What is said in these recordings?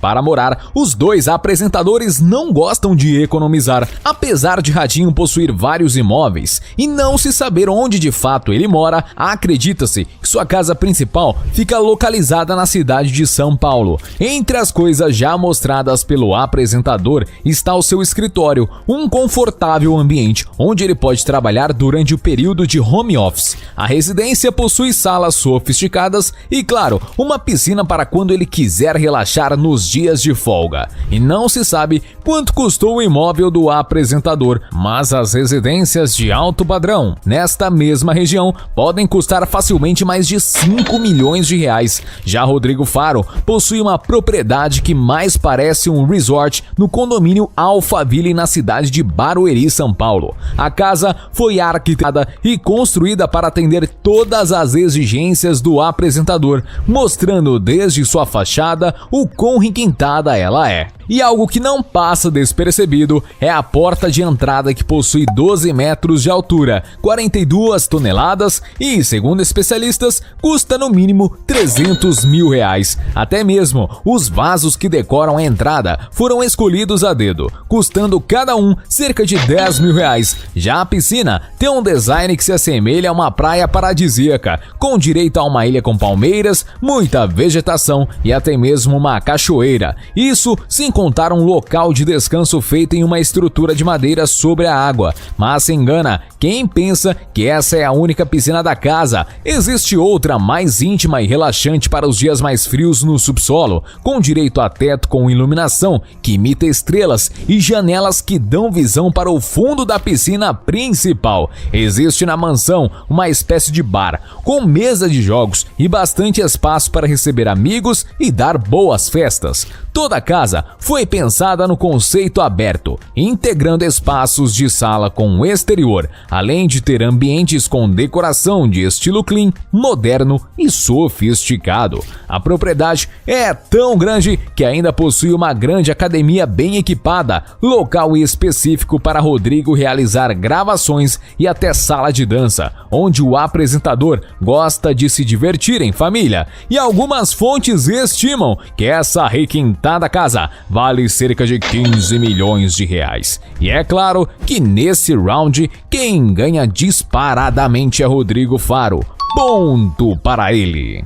Para morar, os dois apresentadores não gostam de economizar, apesar de Radinho possuir vários imóveis e não se saber onde de fato ele mora. Acredita-se que sua casa principal fica localizada na cidade de São Paulo. Entre as coisas já mostradas pelo apresentador está o seu escritório, um confortável ambiente onde ele pode trabalhar durante o período de home office. A residência possui salas sofisticadas e, claro, uma piscina para quando ele quiser relaxar nos dias de folga. E não se sabe quanto custou o imóvel do apresentador, mas as residências de alto padrão nesta mesma região podem custar facilmente mais de 5 milhões de reais. Já Rodrigo Faro possui uma propriedade que mais parece um resort no condomínio Alphaville, na cidade de Barueri, São Paulo. A casa foi arquitetada e construída para atender todas as exigências do apresentador, mostrando desde sua fachada o quão requintada ela é. E algo que não passa despercebido é a porta de entrada, que possui 12 metros de altura, 42 toneladas e, segundo especialistas, custa no mínimo 300 mil reais. Até mesmo os vasos que decoram a entrada foram escolhidos a dedo, custando cada um cerca de 10 mil reais. Já a piscina tem um design que se assemelha a uma praia paradisíaca, com direito a uma ilha com palmeiras, muita vegetação e até mesmo uma cachoeira. Isso sem contar um local de descanso feito em uma estrutura de madeira sobre a água. Mas se engana quem pensa que essa é a única piscina da casa. Existe outra mais íntima e relaxante para os dias mais frios no subsolo, com direito a teto com iluminação que imita estrelas e janelas que dão visão para o fundo da piscina principal. Existe na mansão uma espécie de bar com mesa de jogos e bastante espaço para receber amigos e dar boas festas. Toda a casa foi pensada no conceito aberto, integrando espaços de sala com exterior, além de ter ambientes com decoração de estilo clean, moderno e sofisticado. A propriedade é tão grande que ainda possui uma grande academia bem equipada, local específico para Rodrigo realizar gravações e até sala de dança, onde o apresentador gosta de se divertir em família. E algumas fontes estimam que essa requintada casa vale cerca de 15 milhões de reais. E é claro que nesse round quem ganha disparadamente é Rodrigo Faro. Ponto para ele.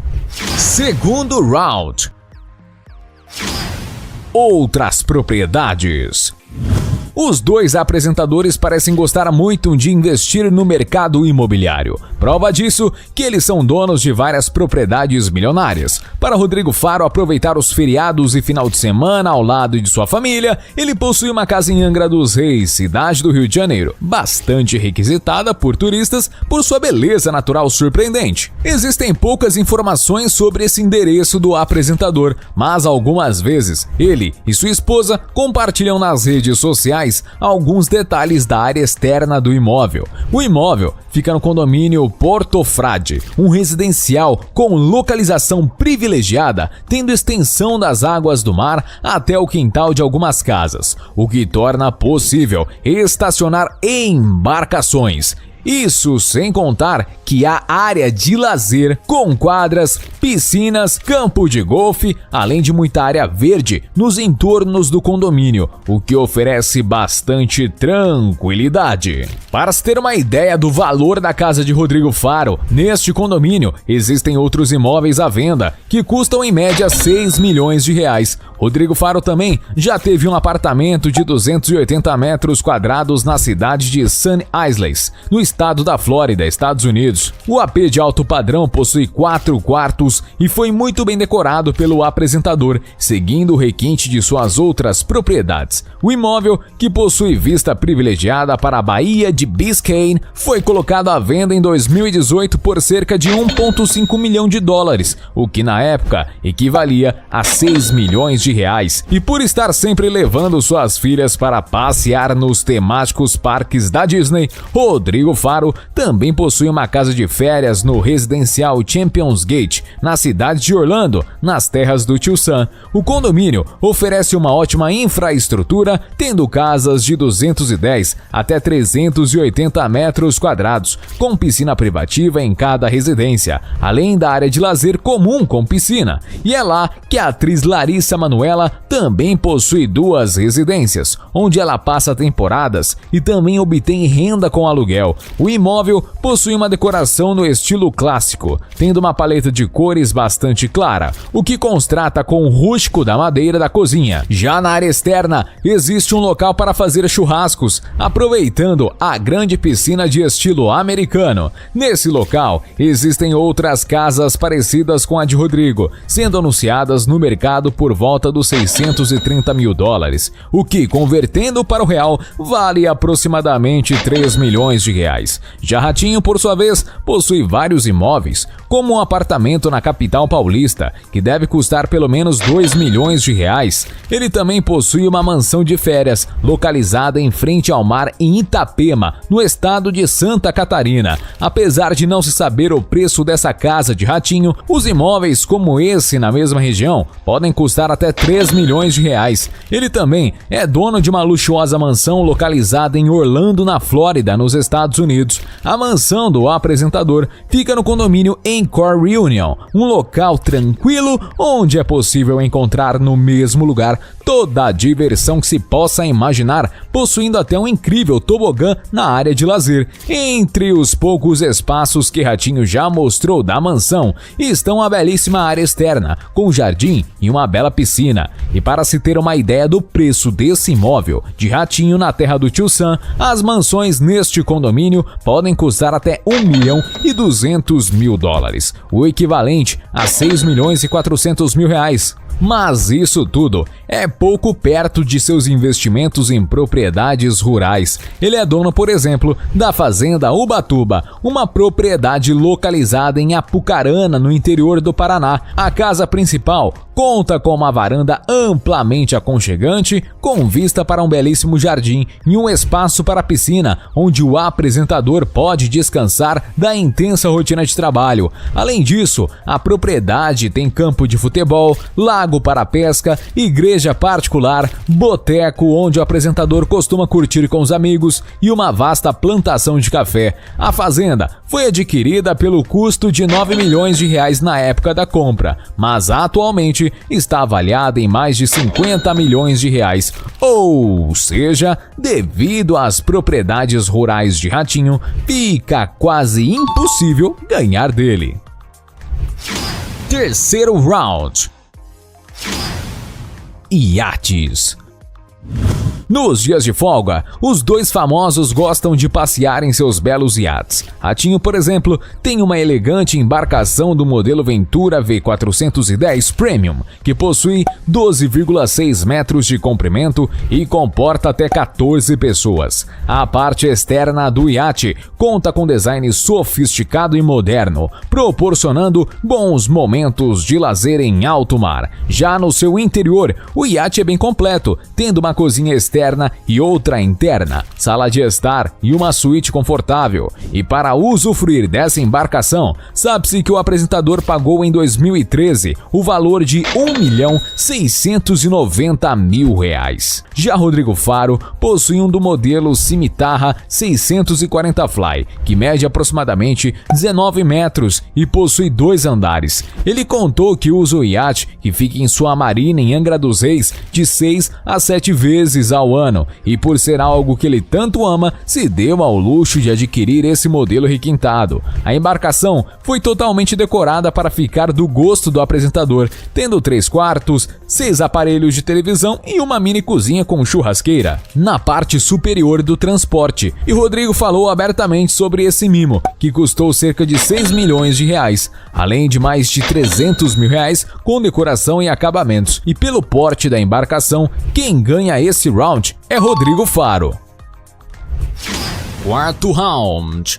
Segundo round. Outras propriedades. Os dois apresentadores parecem gostar muito de investir no mercado imobiliário. Prova disso que eles são donos de várias propriedades milionárias. Para Rodrigo Faro aproveitar os feriados e final de semana ao lado de sua família, ele possui uma casa em Angra dos Reis, cidade do Rio de Janeiro, bastante requisitada por turistas por sua beleza natural surpreendente. Existem poucas informações sobre esse endereço do apresentador, mas algumas vezes ele e sua esposa compartilham nas redes sociais alguns detalhes da área externa do imóvel. O imóvel fica no condomínio Porto Frade, um residencial com localização privilegiada, tendo extensão das águas do mar até o quintal de algumas casas, o que torna possível estacionar embarcações. Isso sem contar que há área de lazer com quadras, piscinas, campo de golfe, além de muita área verde nos entornos do condomínio, o que oferece bastante tranquilidade. Para se ter uma ideia do valor da casa de Rodrigo Faro, neste condomínio existem outros imóveis à venda que custam em média 6 milhões de reais. Rodrigo Faro também já teve um apartamento de 280 metros quadrados na cidade de Sun Isles, no estado da Flórida, Estados Unidos. O AP de alto padrão possui 4 quartos e foi muito bem decorado pelo apresentador, seguindo o requinte de suas outras propriedades. O imóvel, que possui vista privilegiada para a Baía de Biscayne, foi colocado à venda em 2018 por cerca de 1,5 milhão de dólares, o que na época equivalia a 6 milhões de reais. E por estar sempre levando suas filhas para passear nos temáticos parques da Disney, Rodrigo Faro também possui uma casa de férias no residencial Champions Gate, na cidade de Orlando, nas terras do Tio Sam. O condomínio oferece uma ótima infraestrutura, tendo casas de 210 até 380 metros quadrados, com piscina privativa em cada residência, além da área de lazer comum com piscina. E é lá que a atriz Larissa Manoela também possui 2 residências, onde ela passa temporadas e também obtém renda com aluguel. O imóvel possui uma decoração no estilo clássico, tendo uma paleta de cores bastante clara, o que contrasta com o rústico da madeira da cozinha. Já na área externa, existe um local para fazer churrascos, aproveitando a grande piscina de estilo americano. Nesse local, existem outras casas parecidas com a de Rodrigo, sendo anunciadas no mercado por volta dos $630 mil, o que, convertendo para o real, vale aproximadamente R$3 milhões. Já Ratinho, por sua vez, possui vários imóveis, como um apartamento na capital paulista, que deve custar pelo menos R$2 milhões. Ele também possui uma mansão de férias, localizada em frente ao mar em Itapema, no estado de Santa Catarina. Apesar de não se saber o preço dessa casa de Ratinho, os imóveis como esse na mesma região podem custar até R$3 milhões. Ele também é dono de uma luxuosa mansão localizada em Orlando, na Flórida, nos Estados Unidos. A mansão do apresentador fica no condomínio Encore Reunion, um local tranquilo onde é possível encontrar no mesmo lugar toda a diversão que se possa imaginar, possuindo até um incrível tobogã na área de lazer. Entre os poucos espaços que Ratinho já mostrou da mansão, estão a belíssima área externa, com jardim e uma bela piscina. E para se ter uma ideia do preço desse imóvel de Ratinho na terra do Tio Sam, as mansões neste condomínio podem custar até $1.200 mil, o equivalente a R$6.400 mil. Mas isso tudo é pouco perto de seus investimentos em propriedades rurais. Ele é dono, por exemplo, da Fazenda Ubatuba, uma propriedade localizada em Apucarana, no interior do Paraná. A casa principal conta com uma varanda amplamente aconchegante, com vista para um belíssimo jardim e um espaço para piscina, onde o apresentador pode descansar da intensa rotina de trabalho. Além disso, a propriedade tem campo de futebol, lago para pesca, igreja particular, boteco onde o apresentador costuma curtir com os amigos e uma vasta plantação de café. A fazenda foi adquirida pelo custo de R$9 milhões na época da compra, mas atualmente está avaliada em mais de R$50 milhões. Ou seja, devido às propriedades rurais de Ratinho, fica quase impossível ganhar dele. Terceiro round: iates. Nos dias de folga, os 2 famosos gostam de passear em seus belos iates. Ratinho, por exemplo, tem uma elegante embarcação do modelo Ventura V410 Premium, que possui 12,6 metros de comprimento e comporta até 14 pessoas. A parte externa do iate conta com design sofisticado e moderno, proporcionando bons momentos de lazer em alto mar. Já no seu interior, o iate é bem completo, tendo uma cozinha externa e outra interna, sala de estar e uma suíte confortável. E para usufruir dessa embarcação, sabe-se que o apresentador pagou em 2013 o valor de R$1.690.000. Já Rodrigo Faro possui um do modelo Cimitarra 640 Fly, que mede aproximadamente 19 metros e possui 2 andares. Ele contou que usa o iate, que fica em sua marina em Angra dos Reis, de 6 a 7 vezes ao ano, e por ser algo que ele tanto ama, se deu ao luxo de adquirir esse modelo requintado. A embarcação foi totalmente decorada para ficar do gosto do apresentador, tendo 3 quartos, 6 aparelhos de televisão e uma mini cozinha com churrasqueira na parte superior do transporte. E Rodrigo falou abertamente sobre esse mimo, que custou cerca de R$6 milhões, além de mais de R$300 mil com decoração e acabamentos. E pelo porte da embarcação, quem ganha esse round é Rodrigo Faro. Quarto round: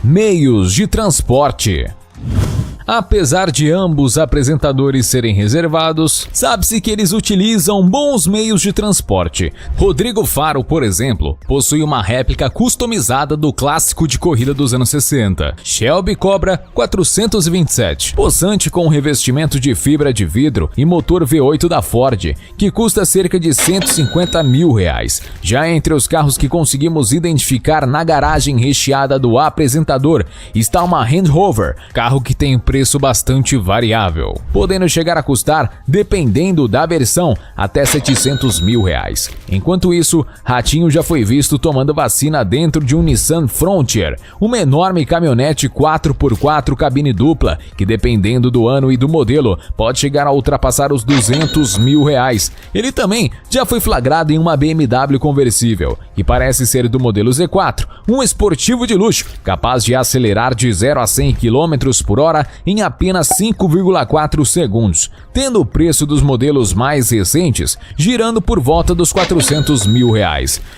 meios de transporte. Apesar de ambos apresentadores serem reservados, sabe-se que eles utilizam bons meios de transporte. Rodrigo Faro, por exemplo, possui uma réplica customizada do clássico de corrida dos anos 60, Shelby Cobra 427, possante com revestimento de fibra de vidro e motor V8 da Ford, que custa cerca de R$150 mil. Já entre os carros que conseguimos identificar na garagem recheada do apresentador está uma Land Rover, carro que tem preço bastante variável, podendo chegar a custar, dependendo da versão, até R$700 mil. Enquanto isso, Ratinho já foi visto tomando vacina dentro de um Nissan Frontier, uma enorme caminhonete 4x4 cabine dupla, que dependendo do ano e do modelo, pode chegar a ultrapassar os R$200 mil. Ele também já foi flagrado em uma BMW conversível, que parece ser do modelo Z4, um esportivo de luxo, capaz de acelerar de 0 a 100 km por hora em apenas 5,4 segundos, tendo o preço dos modelos mais recentes girando por volta dos R$400 mil.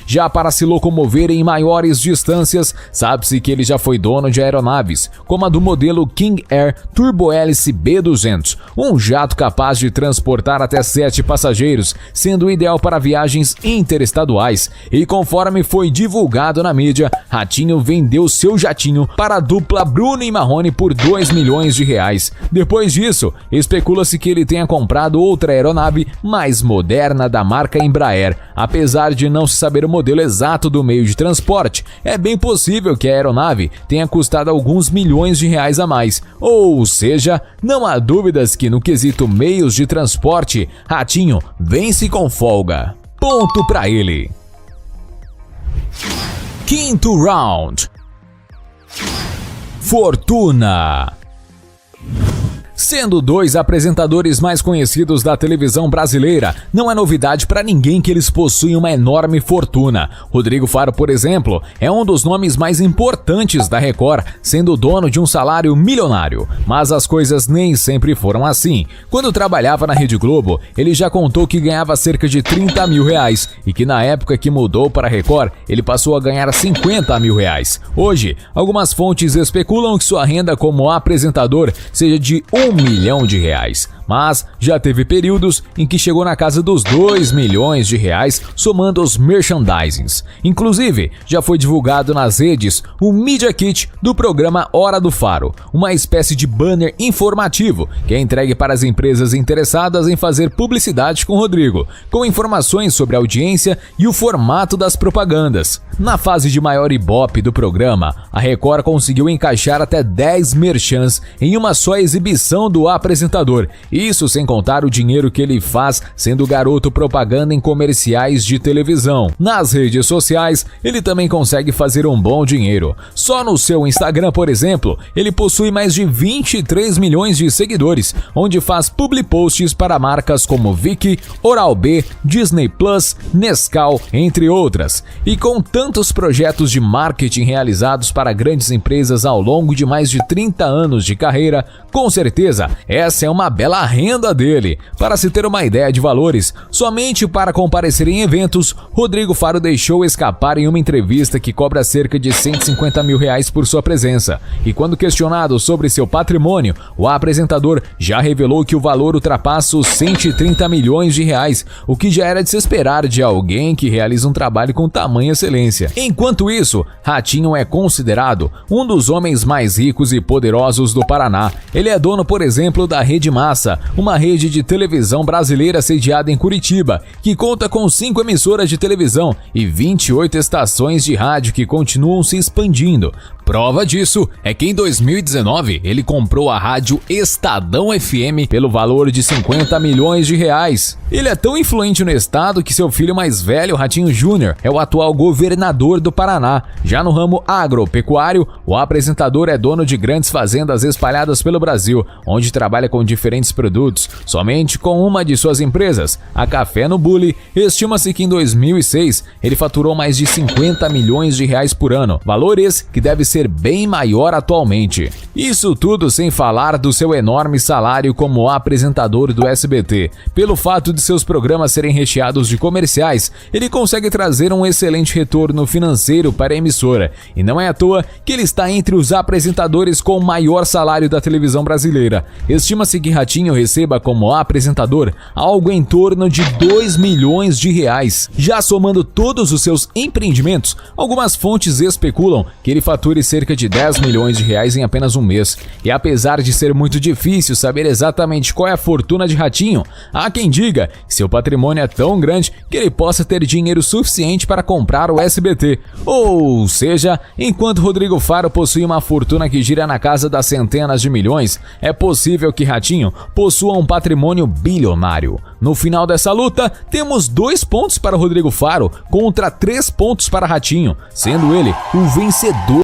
Já para se locomover em maiores distâncias, sabe-se que ele já foi dono de aeronaves, como a do modelo King Air Turbo-Hélice B200, um jato capaz de transportar até 7 passageiros, sendo ideal para viagens interestaduais. E conforme foi divulgado na mídia, Ratinho vendeu seu jatinho para a dupla Bruno e Marrone por R$2 milhões. Depois disso, especula-se que ele tenha comprado outra aeronave mais moderna da marca Embraer. Apesar de não se saber o modelo exato do meio de transporte, é bem possível que a aeronave tenha custado alguns milhões de reais a mais. Ou seja, não há dúvidas que no quesito meios de transporte, Ratinho vence com folga. Ponto pra ele. Quinto round. Fortuna. Sendo dois apresentadores mais conhecidos da televisão brasileira, não é novidade para ninguém que eles possuem uma enorme fortuna. Rodrigo Faro, por exemplo, é um dos nomes mais importantes da Record, sendo dono de um salário milionário. Mas as coisas nem sempre foram assim. Quando trabalhava na Rede Globo, ele já contou que ganhava cerca de R$30 mil e que na época que mudou para a Record, ele passou a ganhar R$50 mil. Hoje, algumas fontes especulam que sua renda como apresentador seja de R$1 milhão, mas já teve períodos em que chegou na casa dos R$2 milhões, somando os merchandisings. Inclusive, já foi divulgado nas redes o Media Kit do programa Hora do Faro, uma espécie de banner informativo que é entregue para as empresas interessadas em fazer publicidade com Rodrigo, com informações sobre a audiência e o formato das propagandas. Na fase de maior ibope do programa, a Record conseguiu encaixar até 10 merchans em uma só exibição do apresentador, isso sem contar o dinheiro que ele faz sendo garoto propaganda em comerciais de televisão. Nas redes sociais, ele também consegue fazer um bom dinheiro. Só no seu Instagram, por exemplo, ele possui mais de 23 milhões de seguidores, onde faz public posts para marcas como Vicky, Oral-B, Disney Plus, Nescau, entre outras. E com tantos projetos de marketing realizados para grandes empresas ao longo de mais de 30 anos de carreira, com certeza, essa é uma bela renda dele. Para se ter uma ideia de valores, somente para comparecer em eventos, Rodrigo Faro deixou escapar em uma entrevista que cobra cerca de R$150 mil por sua presença. E quando questionado sobre seu patrimônio, o apresentador já revelou que o valor ultrapassa os R$130 milhões, o que já era de se esperar de alguém que realiza um trabalho com tamanha excelência. Enquanto isso, Ratinho é considerado um dos homens mais ricos e poderosos do Paraná. Ele é dono, por exemplo, da Rede Massa, uma rede de televisão brasileira sediada em Curitiba, que conta com 5 emissoras de televisão e 28 estações de rádio que continuam se expandindo. Prova disso é que em 2019 ele comprou a rádio Estadão FM pelo valor de R$50 milhões. Ele é tão influente no estado que seu filho mais velho, Ratinho Júnior, é o atual governador do Paraná. Já no ramo agropecuário, o apresentador é dono de grandes fazendas espalhadas pelo Brasil, onde trabalha com diferentes produtos. Somente com uma de suas empresas, a Café no Bulli, estima-se que em 2006 ele faturou mais de R$50 milhões por ano, valor esse que deve ser bem maior atualmente. Isso tudo sem falar do seu enorme salário como apresentador do SBT. Pelo fato de seus programas serem recheados de comerciais, ele consegue trazer um excelente retorno financeiro para a emissora, e não é à toa que ele está entre os apresentadores com o maior salário da televisão brasileira. Estima-se que Ratinho receba como apresentador algo em torno de R$2 milhões. Já somando todos os seus empreendimentos, algumas fontes especulam que ele fature cerca de R$10 milhões em apenas um mês. E apesar de ser muito difícil saber exatamente qual é a fortuna de Ratinho, há quem diga que seu patrimônio é tão grande que ele possa ter dinheiro suficiente para comprar o SBT. Ou seja, enquanto Rodrigo Faro possui uma fortuna que gira na casa das centenas de milhões, é possível que Ratinho possua um patrimônio bilionário. No final dessa luta, temos 2 pontos para Rodrigo Faro contra 3 pontos para Ratinho, sendo ele o vencedor.